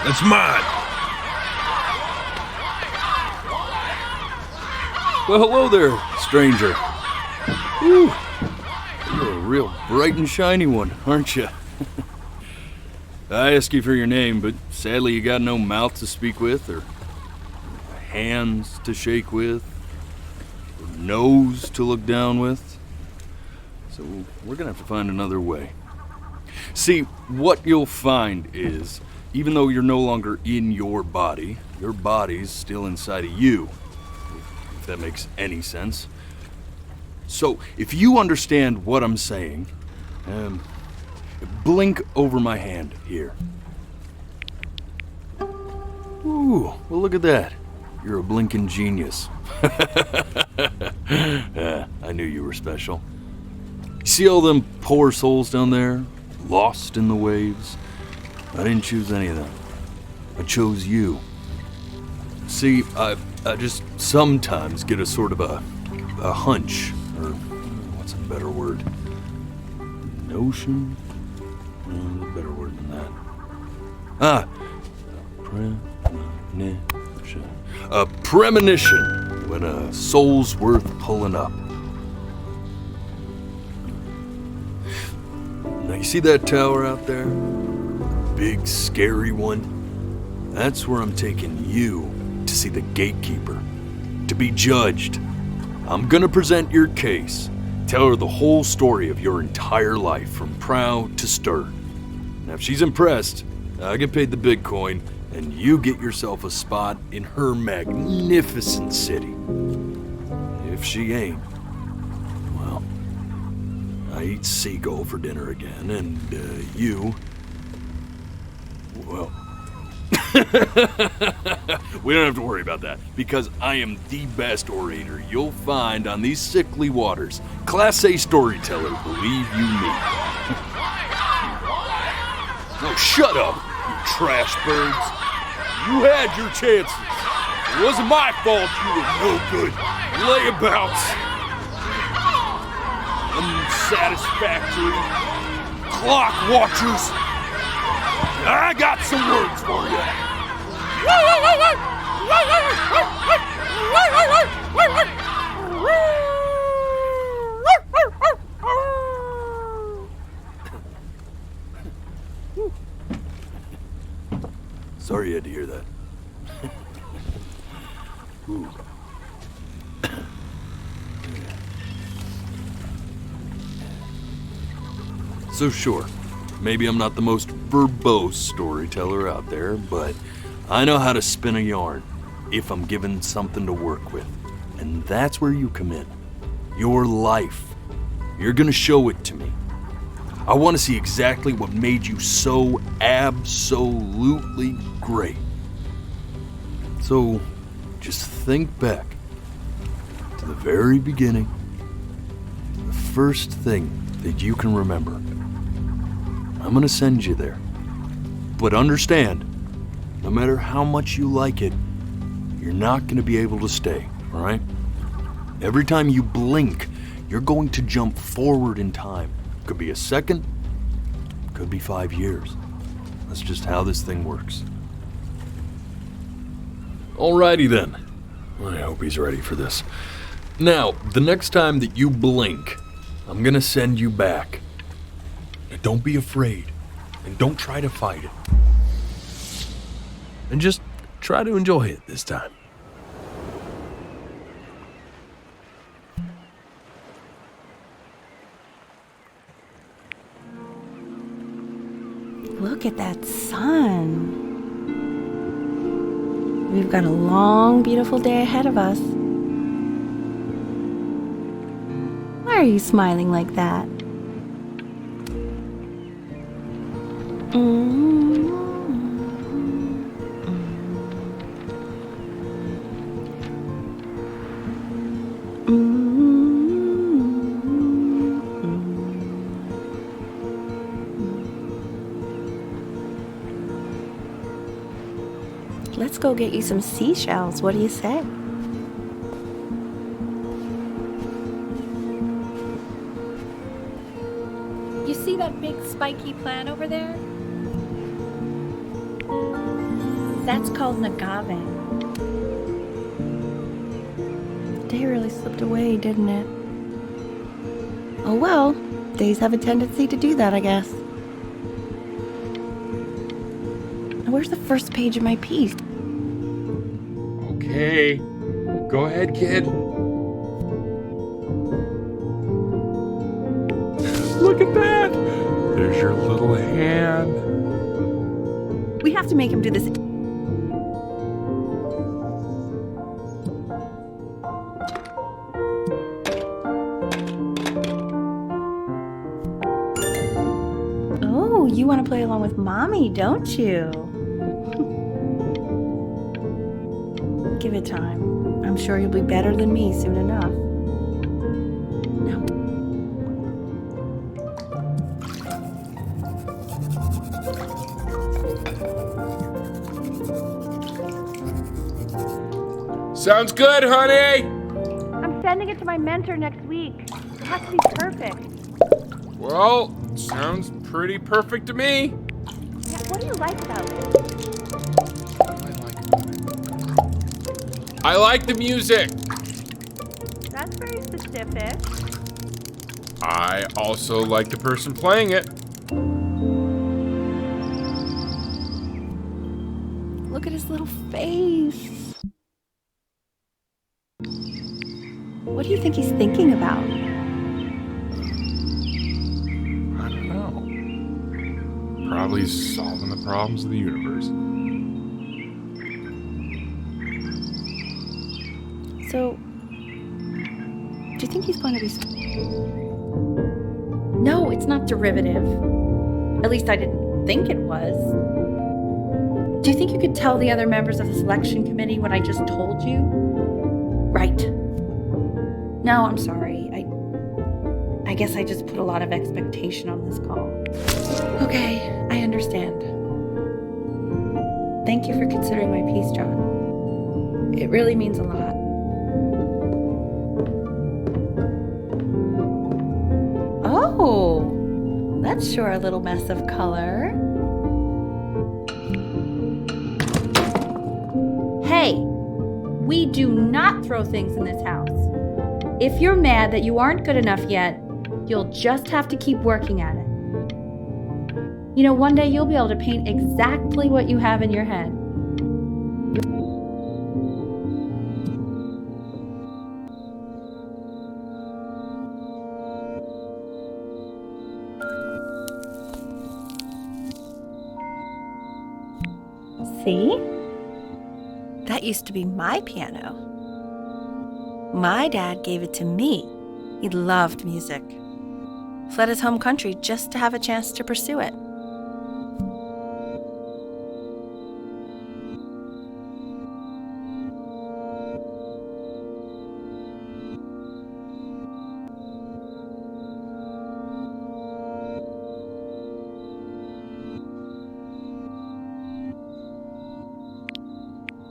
That's mine. Well, hello there, stranger. Whew. You're a real bright and shiny one, aren't you? I asked you for your name, but sadly you got no mouth to speak with, or hands to shake with, or nose to look down with. So we're gonna have to find another way. See, what you'll find is, even though you're no longer in your body's still inside of you. If that makes any sense. So, if you understand what I'm saying, blink over my hand here. Ooh, well look at that. You're a blinking genius. Yeah, I knew you were special. See all them poor souls down there, lost in the waves? I didn't choose any of them. I chose you. See, I just sometimes get a sort of a hunch, or what's a better word? Notion? A better word than that. Premonition. A premonition when a soul's worth pulling up. Now you see that tower out there? Big, scary one? That's where I'm taking you to see the gatekeeper, to be judged. I'm gonna present your case, tell her the whole story of your entire life, from proud to stern. Now if she's impressed, I get paid the big coin, and you get yourself a spot in her magnificent city. If she ain't, well, I eat seagull for dinner again, and you, well, we don't have to worry about that, because I am the best orator you'll find on these sickly waters. Class A storyteller, believe you me. Oh, shut up, you trash birds. You had your chances. It wasn't my fault you were no good. Layabouts. Unsatisfactory. Clock watchers. I got some words for you. Sorry you had to hear that. Ooh. So sure, maybe I'm not the most verbose storyteller out there, but I know how to spin a yarn if I'm given something to work with. And that's where you come in. Your life. You're gonna show it to me. I want to see exactly what made you so absolutely great. So, just think back to the very beginning, the first thing that you can remember. I'm gonna send you there. But understand, no matter how much you like it, you're not gonna be able to stay, all right? Every time you blink, you're going to jump forward in time. Could be a second, could be 5 years. That's just how this thing works. Alrighty then. I hope he's ready for this. Now, the next time that you blink, I'm gonna send you back. Now, don't be afraid, and don't try to fight it. And just try to enjoy it this time. Look at that sun. We've got a long, beautiful day ahead of us. Why are you smiling like that? Let's go get you some seashells. What do you say? You see that big spiky plant over there? That's called an agave. The day really slipped away, didn't it? Oh well, days have a tendency to do that, I guess. Now, where's the first page of my piece? Okay, go ahead, kid. Look at that! There's your little hand. We have to make him do this. Oh, you want to play along with Mommy, don't you? Give it time. I'm sure you'll be better than me soon enough. Now. Sounds good, honey! I'm sending it to my mentor next week. It has to be perfect. Well, sounds pretty perfect to me. Yeah, what do you like about it? I like the music. That's very specific. I also like the person playing it. Look at his little face. What do you think he's thinking about? I don't know. Probably solving the problems of the universe. So, do you think he's going to be... No, it's not derivative. At least I didn't think it was. Do you think you could tell the other members of the selection committee what I just told you? Right. No, I'm sorry. I guess I just put a lot of expectation on this call. Okay, I understand. Thank you for considering my piece, John. It really means a lot. Oh, that's sure a little mess of color. Hey, we do not throw things in this house. If you're mad that you aren't good enough yet, you'll just have to keep working at it. You know, one day you'll be able to paint exactly what you have in your head. See? That used to be my piano. My dad gave it to me. He loved music. Fled his home country just to have a chance to pursue it.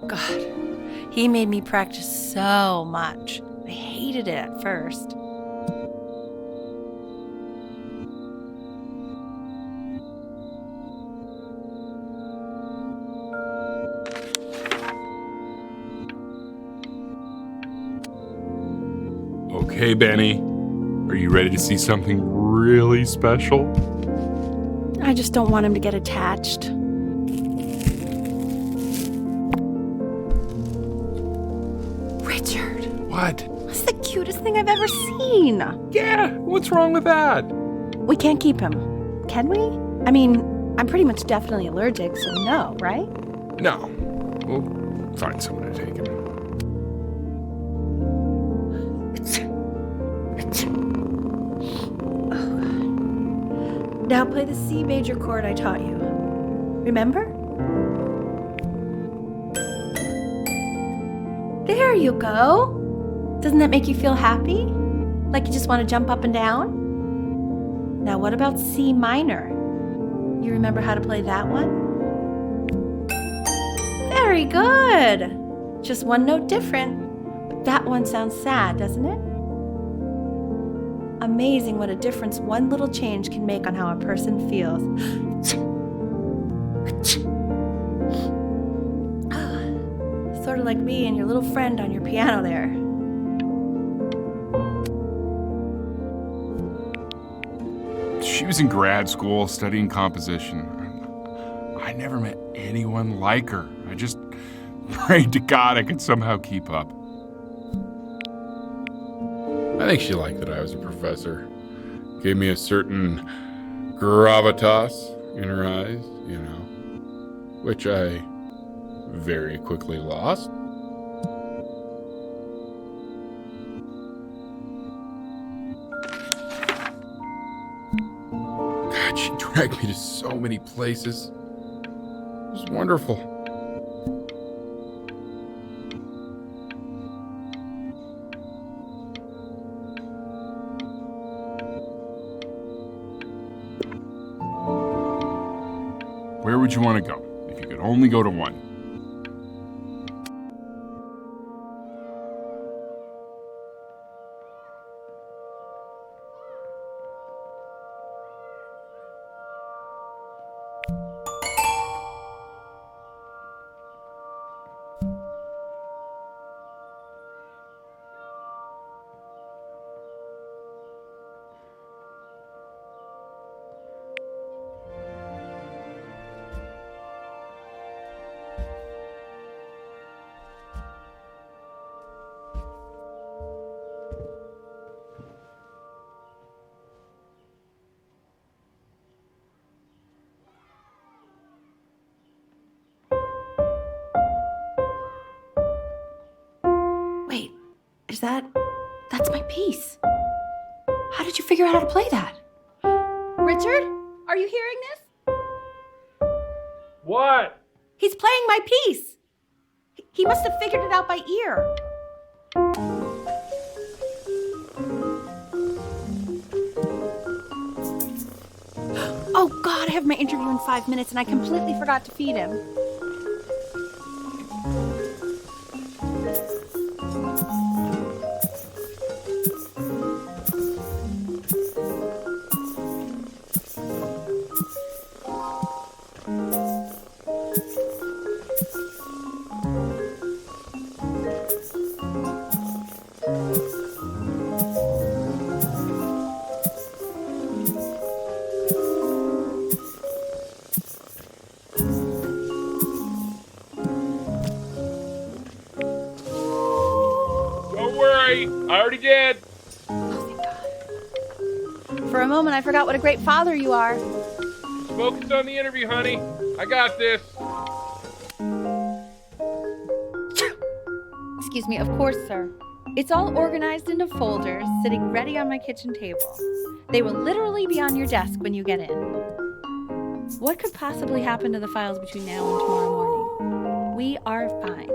God, he made me practice so much. I hated it at first. Okay, Benny. Are you ready to see something really special? I just don't want him to get attached. Richard, What? that's the cutest thing I've ever seen. Yeah, what's wrong with that? We can't keep him, can we? I mean, I'm pretty much definitely allergic, so no, right? No. We'll find someone to take him. Now play the C major chord I taught you. Remember? There you go. Doesn't that make you feel happy? Like you just want to jump up and down? Now what about C minor? You remember how to play that one? Very good. Just one note different. But that one sounds sad, doesn't it? Amazing what a difference one little change can make on how a person feels. Sort of like me and your little friend on your piano there. She was in grad school studying composition. I never met anyone like her. I just prayed to God I could somehow keep up. I think she liked that I was a professor. Gave me a certain gravitas in her eyes, which I very quickly lost. God, she dragged me to so many places. It was wonderful. Where would you want to go if you could only go to one? Wait, that's my piece. How did you figure out how to play that? Richard, are you hearing this? What? He's playing my piece. He must have figured it out by ear. Oh God, I have my interview in 5 minutes and I completely forgot to feed him. Don't worry, I already did. Oh, thank God. For a moment, I forgot what a great father you are. Focus on the interview, honey. I got this. Excuse me, of course, sir. It's all organized into folders, sitting ready on my kitchen table. They will literally be on your desk when you get in. What could possibly happen to the files between now and tomorrow morning? We are fine.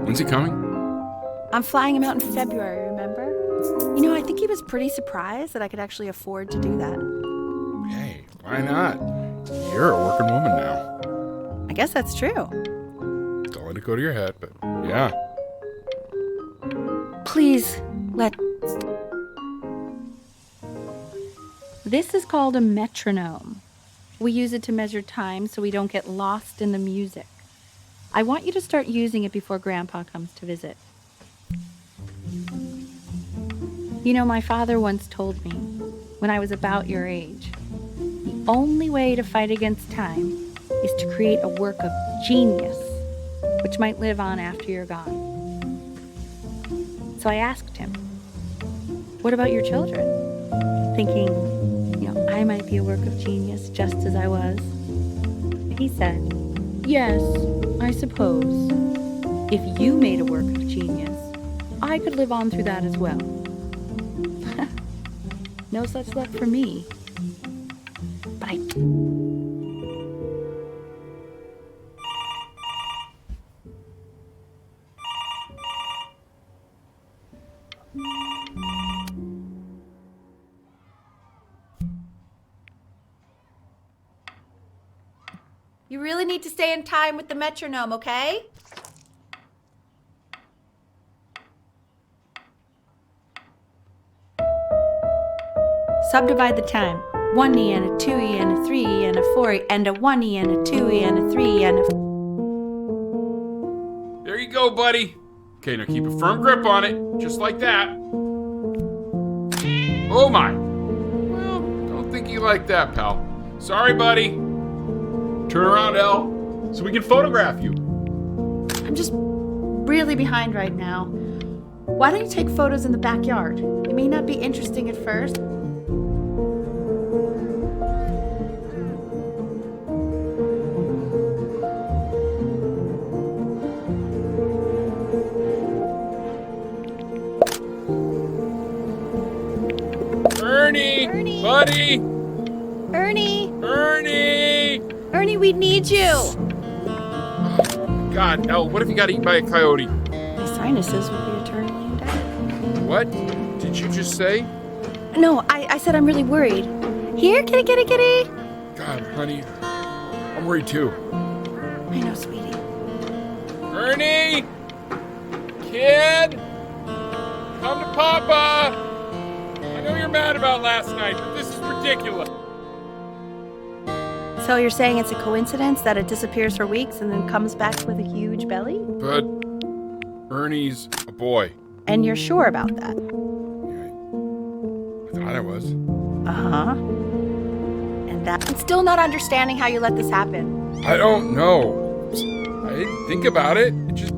When's he coming? I'm flying him out in February, remember? I think he was pretty surprised that I could actually afford to do that. Hey, why not? You're a working woman now. I guess that's true. Don't let it go to your head, but yeah. Please, This is called a metronome. We use it to measure time so we don't get lost in the music. I want you to start using it before Grandpa comes to visit. My father once told me, when I was about your age, the only way to fight against time is to create a work of genius, which might live on after you're gone. So I asked him, what about your children? Thinking, I might be a work of genius just as I was. He said, yes, I suppose. If you made a work of genius, I could live on through that as well. No such luck for me. But you really need to stay in time with the metronome, okay? Subdivide the time. 1E and a 2E and a 3E and a 4E and a 1E and a 2E and a 3E and a... There you go, buddy. Okay, now keep a firm grip on it, just like that. Oh my. Well, don't think you like that, pal. Sorry, buddy. Turn around, Elle, so we can photograph you. I'm just really behind right now. Why don't you take photos in the backyard? It may not be interesting at first. Ernie! Ernie! Buddy! Ernie! Ernie! Ernie, we need you! God, Elle, what if you got eaten by a coyote? My sinuses would be eternally indebted. What did you just say? No, I said I'm really worried. Here, kitty, kitty, kitty! God, honey, I'm worried too. I know, sweetie. Ernie! Kid! Come to Papa! I know you're mad about last night, but this is ridiculous. So you're saying it's a coincidence that it disappears for weeks and then comes back with a huge belly? But Ernie's a boy. And you're sure about that? I thought I was. Uh-huh. And that... I'm still not understanding how you let this happen. I don't know. I didn't think about it. It just...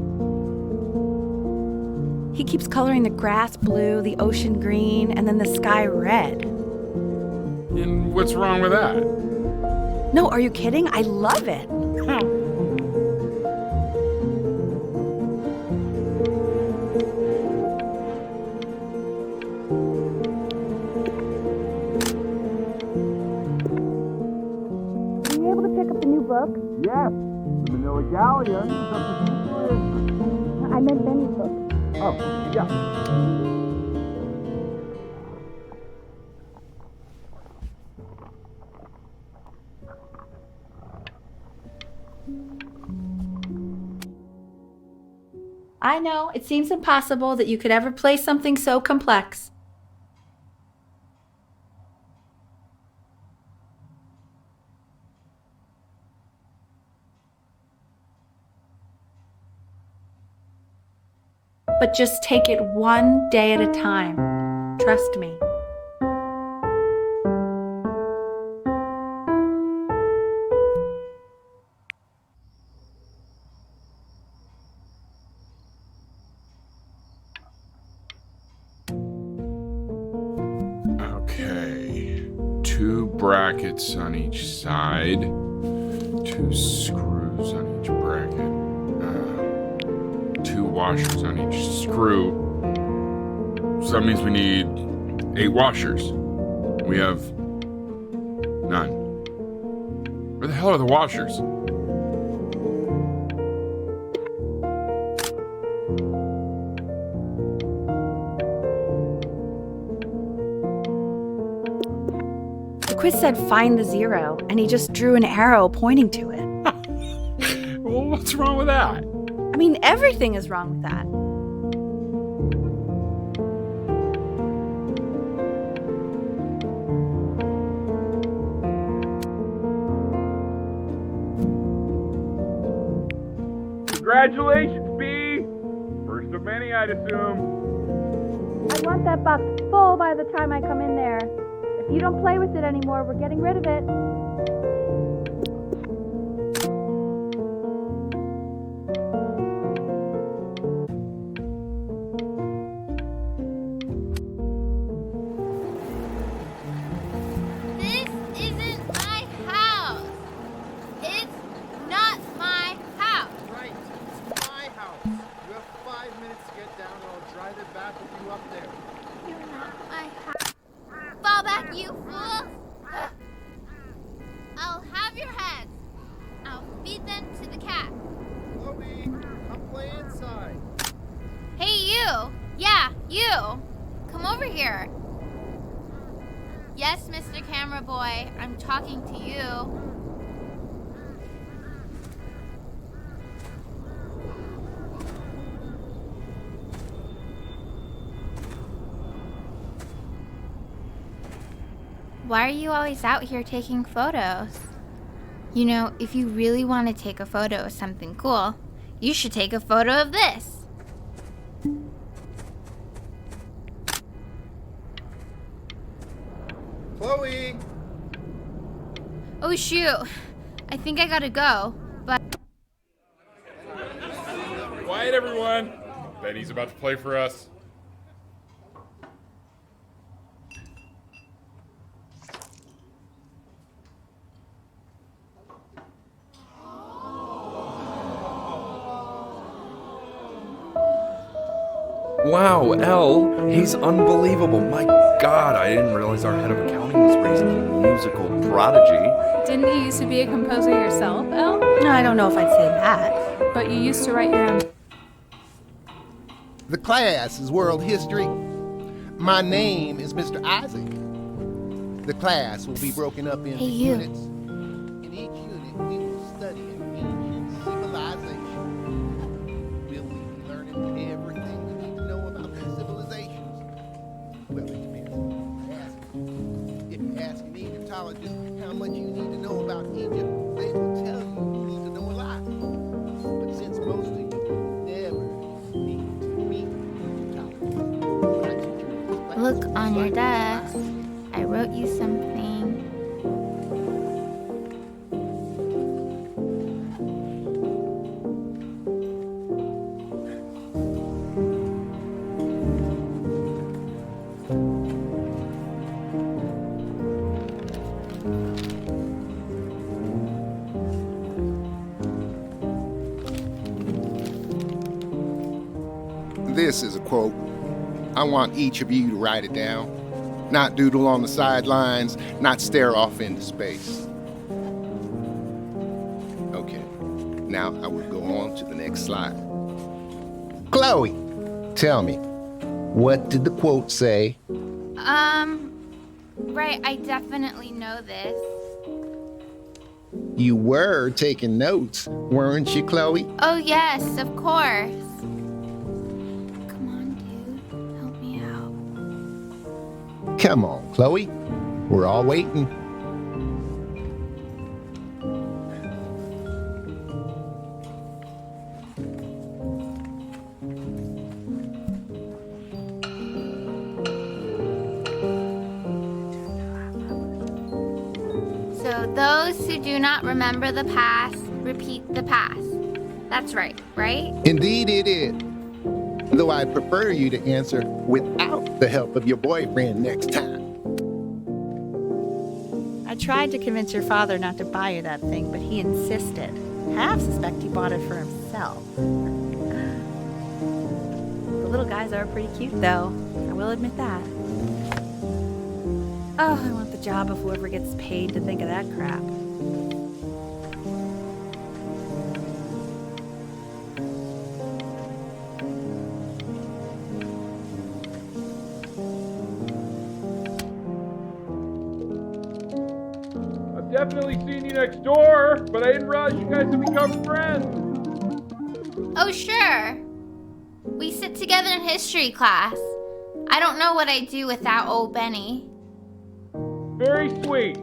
He keeps coloring the grass blue, the ocean green, and then the sky red. And what's wrong with that? No, are you kidding? I love it. Are you able to pick up the new book? Yes, the Manila Galleon. I meant Benny's book. Oh, yeah. I know, it seems impossible that you could ever play something so complex. But just take it one day at a time. Trust me. Okay. 2 brackets on each side. 2 screws on each bracket. 2 washers on each screw. So that means we need 8 washers. We have none. Where the hell are the washers? The quiz said find the 0, and he just drew an arrow pointing to it. Well, what's wrong with that? I mean, everything is wrong with that. Congratulations, B! First of many, I'd assume. I want that box full by the time I come in there. If you don't play with it anymore, we're getting rid of it. This isn't my house. It's not my house. Right, it's my house. You have 5 minutes to get down, and I'll drive it back with you up there. You're not my house. Fall back, you fools. I'll have your heads. I'll feed them to the cat. Chloe, come play inside. Hey, you. Yeah, you. Come over here. Yes, Mr. Camera Boy, I'm talking to you. Why are you always out here taking photos? You know, if you really want to take a photo of something cool, you should take a photo of this. Chloe! Oh shoot, I think I gotta go, but... Quiet, everyone. Benny's about to play for us. Wow, Elle, he's unbelievable. My God, I didn't realize our head of accounting was raised a musical prodigy. Didn't you used to be a composer yourself, Elle? No, I don't know if I'd say that. But you used to write your own. The class is world history. My name is Mr. Isaac. The class will be broken up into Hey, you. units. In each unit, we will study an ancient civilization. Will we be learning everything we need to know about these civilizations? Well, it depends on who you ask. If you ask an Egyptologist how much you need to know about Egypt, they will tell you you need to know a lot. But since most of you never need to meet Egyptologists, my teacher in this class Look on your is desk. I wrote you something. This is a quote. I want each of you to write it down. Not doodle on the sidelines, not stare off into space. Okay, now I will go on to the next slide. Chloe, tell me, what did the quote say? Right, I definitely know this. You were taking notes, weren't you, Chloe? Oh yes, of course. Come on, dude. Help me out. Come on, Chloe. We're all waiting. So those who do not remember the past, repeat the past. That's right, right? Indeed it is. Though I'd prefer you to answer without the help of your boyfriend next time. I tried to convince your father not to buy you that thing, but he insisted. Half suspect he bought it for himself. The little guys are pretty cute, though. I will admit that. Oh, I want the job of whoever gets paid to think of that crap. I've definitely seen you next door, but I didn't realize you guys had become friends. Oh, sure. We sit together in history class. I don't know what I'd do without old Benny. Very sweet.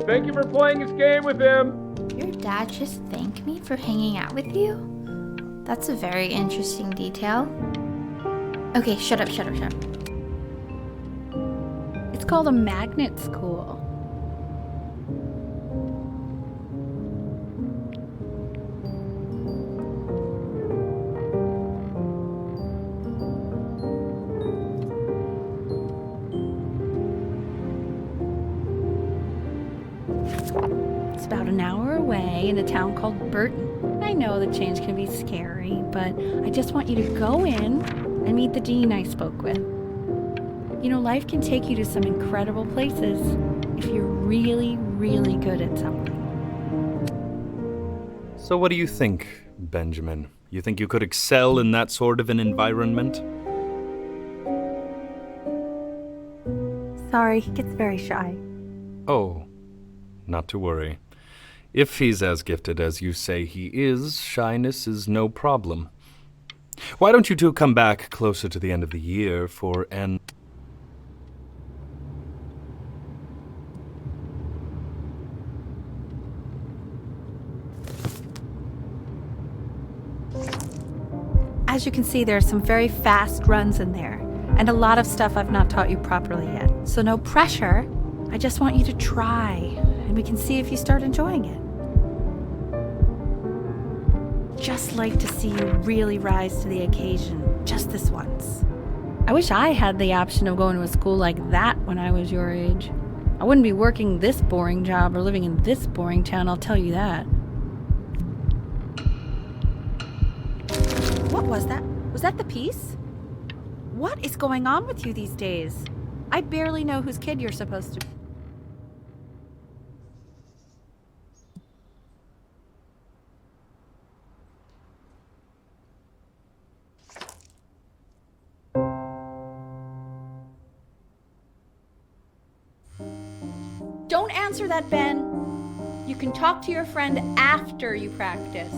Thank you for playing this game with him. Your dad just thanked me for hanging out with you? That's a very interesting detail. Okay, shut up. It's called a magnet school. It's about an hour away in a town called Burton. I know that change can be scary, but I just want you to go in and meet the dean I spoke with. You know, life can take you to some incredible places if you're really, really good at something. So what do you think, Benjamin? You think you could excel in that sort of an environment? Sorry, he gets very shy. Oh, not to worry. If he's as gifted as you say he is, shyness is no problem. Why don't you two come back closer to the end of the year for an... As you can see, there are some very fast runs in there, and a lot of stuff I've not taught you properly yet. So no pressure. I just want you to try, and we can see if you start enjoying it. Just like to see you really rise to the occasion, just this once. I wish I had the option of going to a school like that when I was your age. I wouldn't be working this boring job or living in this boring town, I'll tell you that. What was that? Was that the piece? What is going on with you these days? I barely know whose kid you're supposed to be. Don't answer that, Ben. You can talk to your friend after you practice.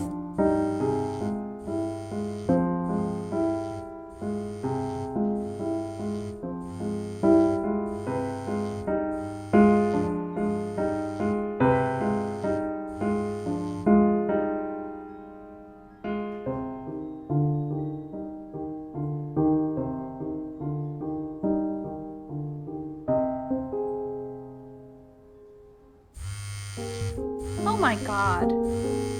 Oh my God.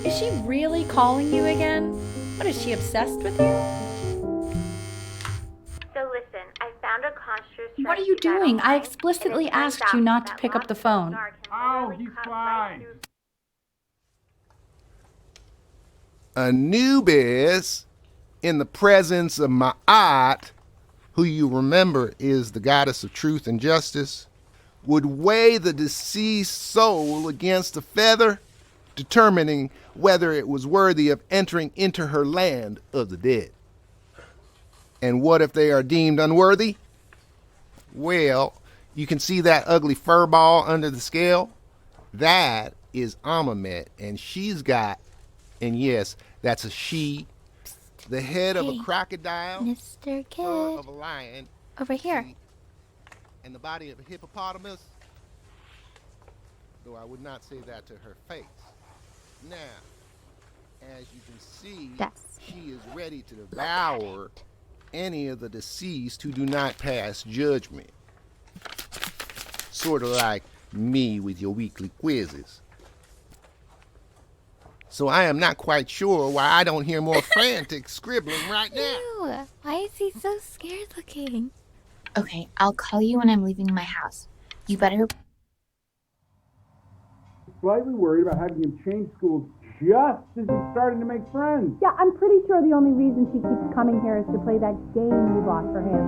Is she really calling you again? What, is she obsessed with you? So listen, I found a construct. What are you doing? I explicitly asked you not to pick up the phone. Oh, he's fine. Anubis, in the presence of Ma'at, who you remember is the goddess of truth and justice, would weigh the deceased soul against a feather, determining whether it was worthy of entering into her land of the dead. And what if they are deemed unworthy? Well, you can see that ugly fur ball under the scale? That is Amamet, and she's got, and yes, that's a she, the head of a Hey, crocodile, Mr. fur Kid. of a lion, Over here. and the body of a hippopotamus, though I would not say that to her face. Now, as you can see, That's she is ready to devour any of the deceased who do not pass judgment. Sort of like me with your weekly quizzes. So I am not quite sure why I don't hear more frantic scribbling right now. Ew, why is he so scared looking? Okay, I'll call you when I'm leaving my house. You better. Slightly worried about having him change schools just as he's starting to make friends. Yeah, I'm pretty sure the only reason she keeps coming here is to play that game you bought for him.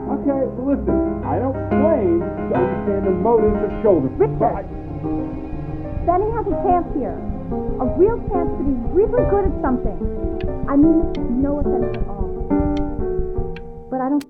Okay, well, listen, I don't claim to understand the motives of children. Richard! Benny has a chance here. A real chance to be really good at something. I mean, no offense at all. But I don't...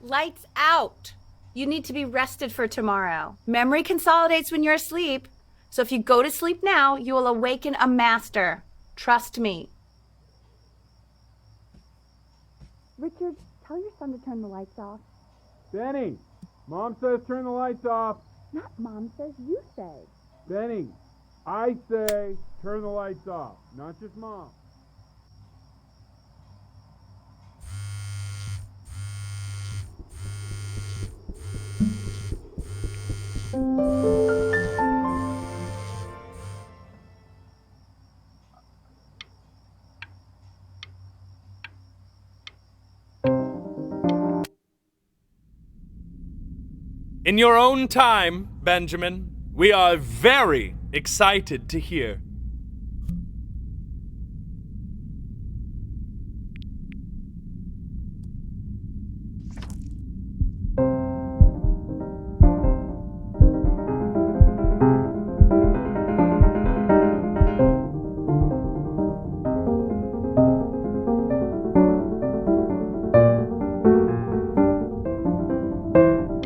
Lights out. You need to be rested for tomorrow. Memory consolidates when you're asleep. So if you go to sleep now, you will awaken a master. Trust me. Richard, tell your son to turn the lights off. Benny, Mom says turn the lights off. Not Mom says, you say. Benny, I say turn the lights off, not just Mom. In your own time, Benjamin, we are very excited to hear.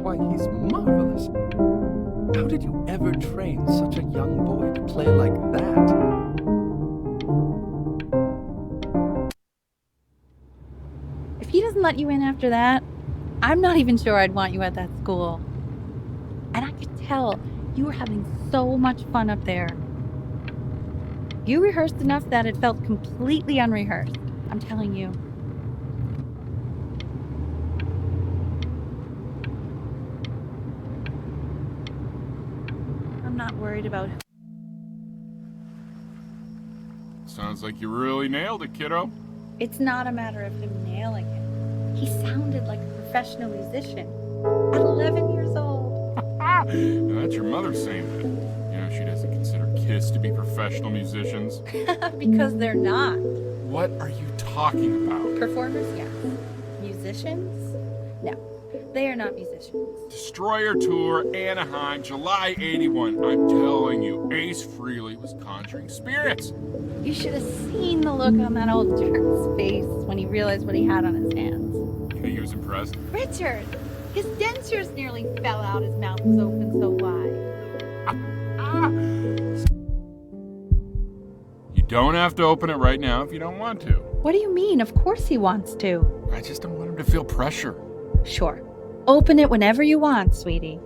Why, he's marvelous. How did you ever train such a young boy to play like that? doesn't let you in after that, I'm not even sure I'd want you at that school. And I could tell you were having so much fun up there. You rehearsed enough that it felt completely unrehearsed. I'm telling you. I'm not worried about. Sounds like you really nailed it, kiddo. It's not a matter of him nailing it. He sounded like a professional musician at 11 years old. Now, that's your mother saying that. You know, she doesn't consider kids to be professional musicians. Because they're not. What are you talking about? Performers, yes. Musicians? No, they are not musicians. Destroyer Tour, Anaheim, July 81. I'm telling you, Ace Frehley was conjuring spirits. You should have seen the look on that old jerk's face when he realized what he had on his hands. You think he was impressed? Richard! His dentures nearly fell out. His mouth was open so wide. You don't have to open it right now if you don't want to. What do you mean? Of course he wants to. I just don't want him to feel pressure. Sure. Open it whenever you want, sweetie.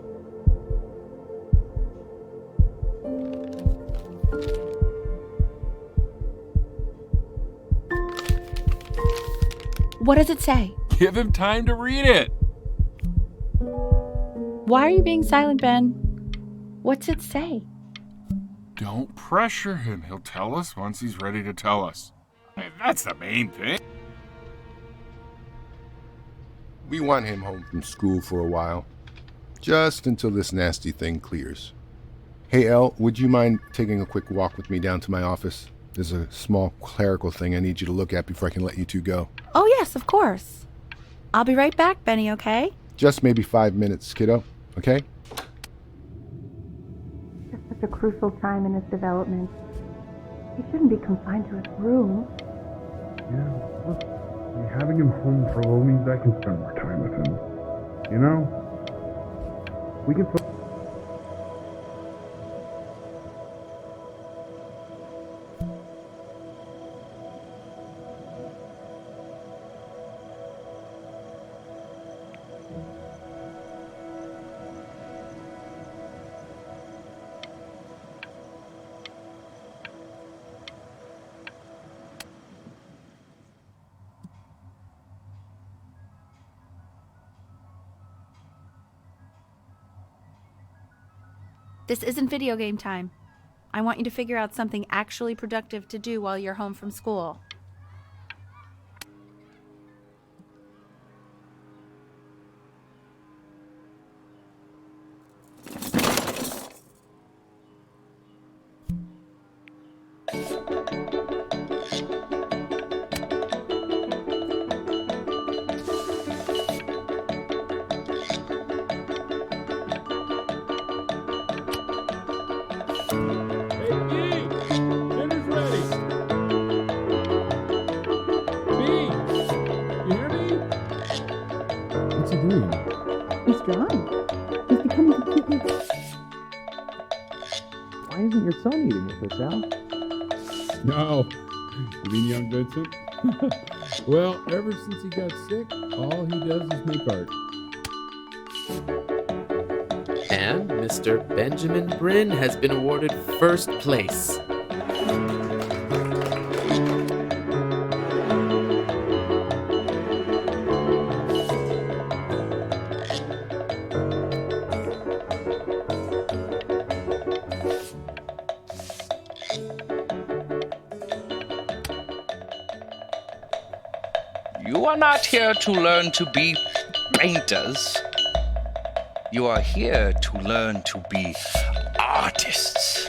What does it say? Give him time to read it. Why are you being silent, Ben? What's it say? Don't pressure him. He'll tell us once he's ready to tell us. I mean, that's the main thing. We want him home from school for a while. Just until this nasty thing clears. Hey, Elle, would you mind taking a quick walk with me down to my office? There's a small clerical thing I need you to look at before I can let you two go. Oh, yes, of course. I'll be right back, Benny, okay? Just maybe 5 minutes, kiddo. Okay? It's such a crucial time in his development. He shouldn't be confined to his room. Yeah, look, having him home for a little means I can spend more time with him. You know? We can... This isn't video game time. I want you to figure out something actually productive to do while you're home from school. He's drawing. He's becoming completely... Why isn't your son eating with us, Al? No. You mean young Vincent? Well, ever since he got sick, all he does is make art. And Mr. Benjamin Bryn has been awarded first place. You are not here to learn to be painters. You are here to learn to be artists.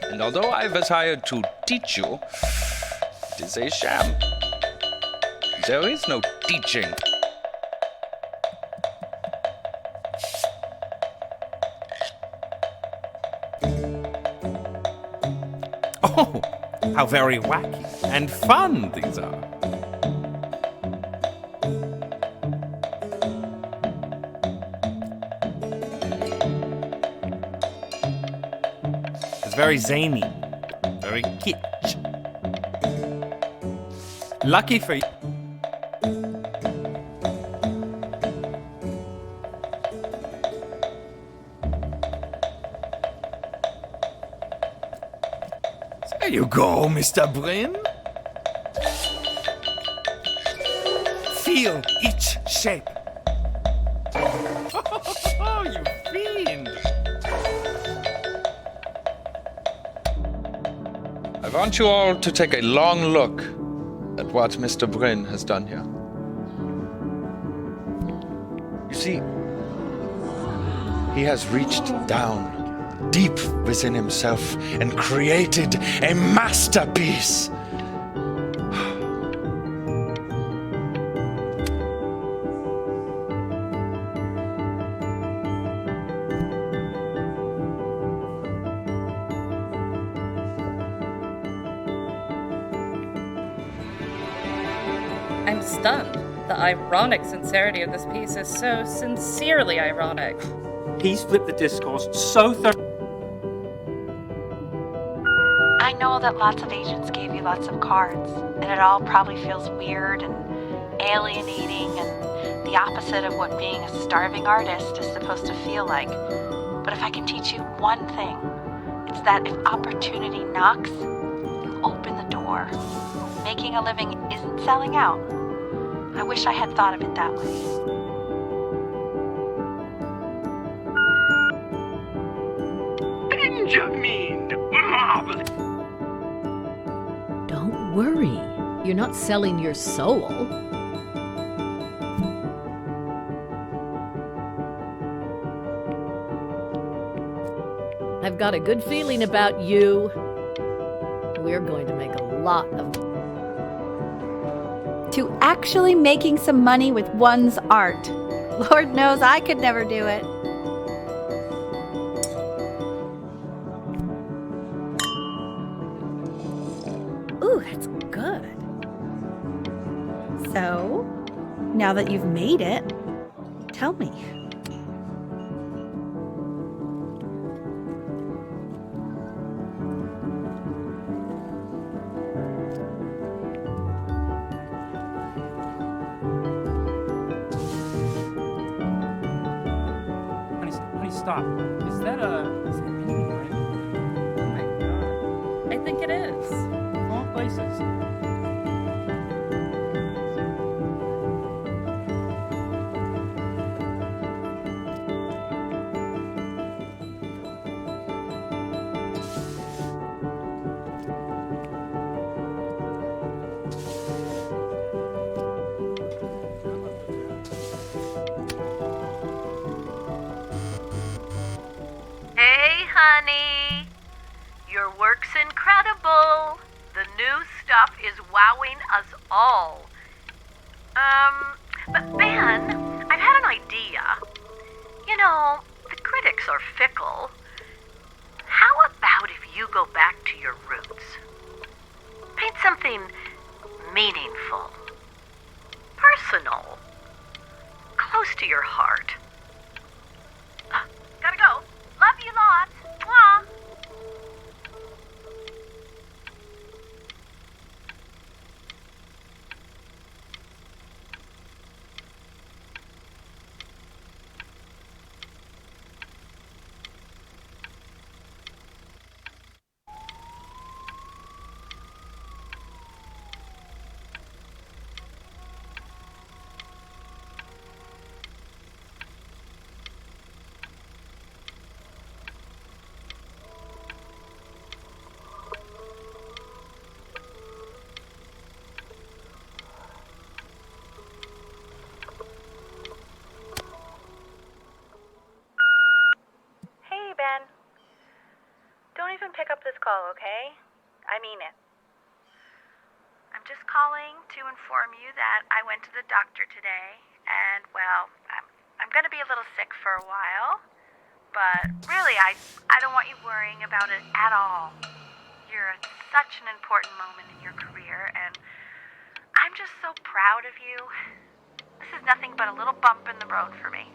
And although I was hired to teach you, it is a sham. There is no teaching. Oh, how very wacky and fun these are. It's very zany, very kitsch. Lucky for you. go, Mr. Bryn. Feel each shape. Oh, you fiend! I want you all to take a long look at what Mr. Bryn has done here. You see, he has reached down deep within himself and created a masterpiece. I'm stunned. The ironic sincerity of this piece is so sincerely ironic. He's flipped the discourse so I know that lots of agents gave you lots of cards, and it all probably feels weird and alienating and the opposite of what being a starving artist is supposed to feel like. But if I can teach you one thing, it's that if opportunity knocks, you open the door. Making a living isn't selling out. I wish I had thought of it that way. Benjamin! Marvelous! Don't worry. You're not selling your soul. I've got a good feeling about you. We're going to make a lot of... To actually making some money with one's art. Lord knows I could never do it. Ooh, that's good. So, now that you've made it, tell me. Honey, stop. Is that anything right? Oh my god. I think it is. All places. Hey, honey. Your work's incredible. The new stuff is wowing us all. But Ben, I've had an idea. You know, the critics are fickle. How about if you go back to your roots? Paint something meaningful, personal, close to your heart. Gotta go. Love you lots. Mwah. Hey, Ben. Don't even pick up this call, okay? I mean it. I'm just calling to inform you that I went to the doctor today, and, well, I'm gonna be a little sick for a while, but really, I don't want you worrying about it at all. You're at such an important moment in your career, and I'm just so proud of you. This is nothing but a little bump in the road for me.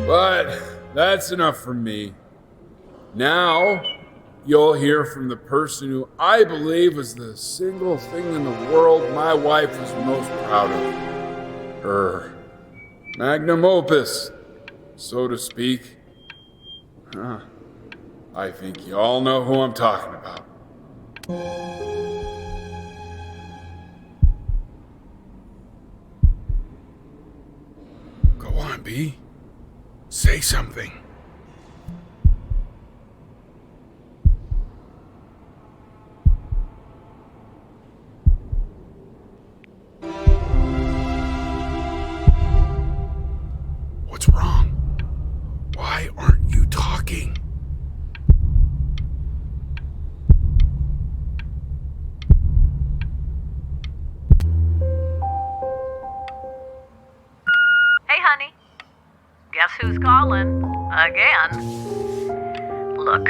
But that's enough from me. Now, you'll hear from the person who I believe was the single thing in the world my wife was most proud of. Her magnum opus, so to speak. I think you all know who I'm talking about. Go on, B. Say something. What's wrong? Why aren't you talking? Hey, honey. Guess who's calling? Again. Look,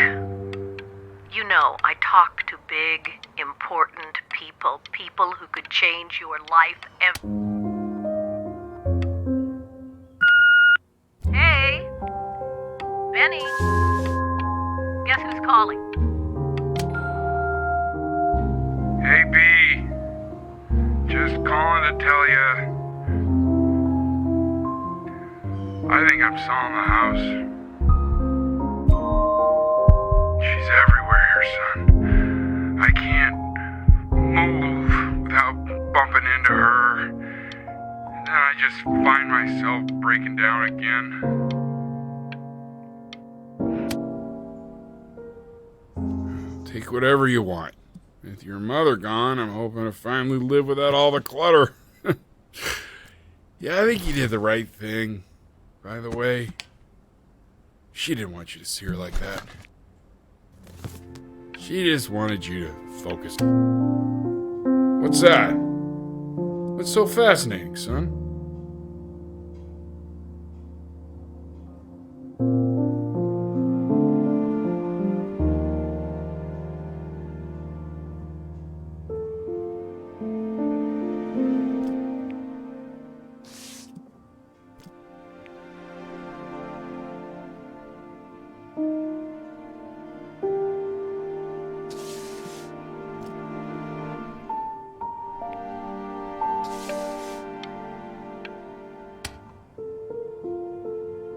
you know I talk to big, important people who could change your life Hey, Benny. Guess who's calling? Hey, B. Just calling to tell you. I think I'm selling the house. She's everywhere here, son. I can't move without bumping into her. And then I just find myself breaking down again. Take whatever you want. With your mother gone, I'm hoping to finally live without all the clutter. Yeah, I think you did the right thing. By the way, she didn't want you to see her like that. She just wanted you to focus. What's that? What's so fascinating, son?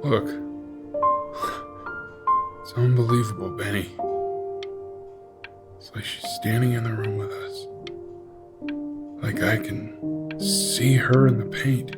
Look. It's unbelievable, Benny. It's like she's standing in the room with us. Like I can see her in the paint.